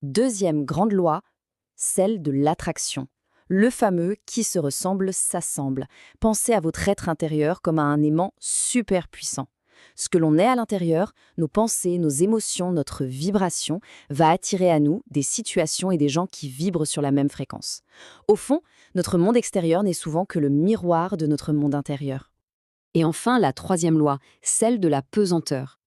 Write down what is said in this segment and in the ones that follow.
Deuxième grande loi, celle de l'attraction. Le fameux qui se ressemble s'assemble. Pensez à votre être intérieur comme à un aimant super puissant. Ce que l'on est à l'intérieur, nos pensées, nos émotions, notre vibration, va attirer à nous des situations et des gens qui vibrent sur la même fréquence. Au fond, notre monde extérieur n'est souvent que le miroir de notre monde intérieur. Et enfin, la troisième loi, celle de la pesanteur.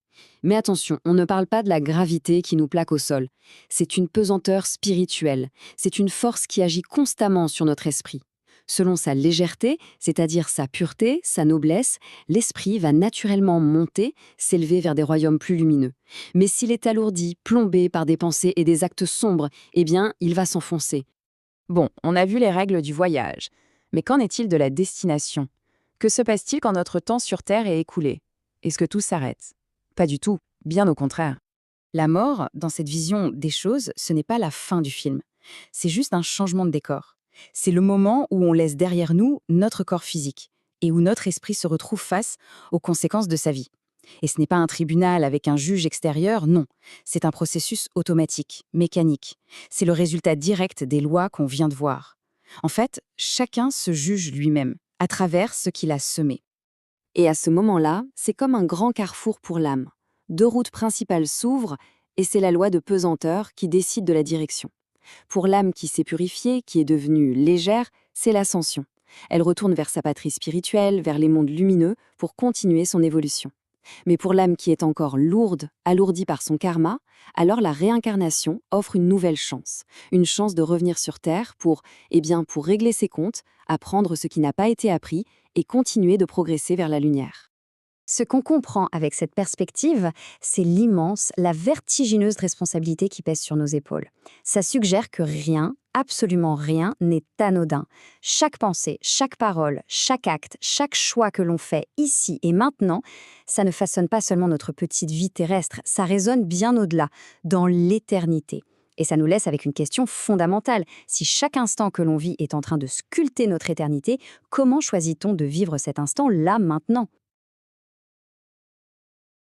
Mais attention, on ne parle pas de la gravité qui nous plaque au sol. C'est une pesanteur spirituelle. C'est une force qui agit constamment sur notre esprit. Selon sa légèreté, c'est-à-dire sa pureté, sa noblesse, l'esprit va naturellement monter, s'élever vers des royaumes plus lumineux. Mais s'il est alourdi, plombé par des pensées et des actes sombres, eh bien, il va s'enfoncer. Bon, on a vu les règles du voyage. Mais qu'en est-il de la destination? Que se passe-t-il quand notre temps sur Terre est écoulé? Est-ce que tout s'arrête? Pas du tout, bien au contraire. La mort, dans cette vision des choses, ce n'est pas la fin du film. C'est juste un changement de décor. C'est le moment où on laisse derrière nous notre corps physique et où notre esprit se retrouve face aux conséquences de sa vie. Et ce n'est pas un tribunal avec un juge extérieur, non. C'est un processus automatique, mécanique. C'est le résultat direct des lois qu'on vient de voir. En fait, chacun se juge lui-même, à travers ce qu'il a semé. Et à ce moment-là, c'est comme un grand carrefour pour l'âme. Deux routes principales s'ouvrent et c'est la loi de pesanteur qui décide de la direction. Pour l'âme qui s'est purifiée, qui est devenue légère, c'est l'ascension. Elle retourne vers sa patrie spirituelle, vers les mondes lumineux, pour continuer son évolution. Mais pour l'âme qui est encore lourde, alourdie par son karma, alors la réincarnation offre une nouvelle chance. Une chance de revenir sur Terre pour régler ses comptes, apprendre ce qui n'a pas été appris et continuer de progresser vers la lumière. Ce qu'on comprend avec cette perspective, c'est l'immense, la vertigineuse responsabilité qui pèse sur nos épaules. Ça suggère que rien, absolument rien, n'est anodin. Chaque pensée, chaque parole, chaque acte, chaque choix que l'on fait ici et maintenant, ça ne façonne pas seulement notre petite vie terrestre, ça résonne bien au-delà, dans l'éternité. Et ça nous laisse avec une question fondamentale. Si chaque instant que l'on vit est en train de sculpter notre éternité, comment choisit-on de vivre cet instant là, maintenant ?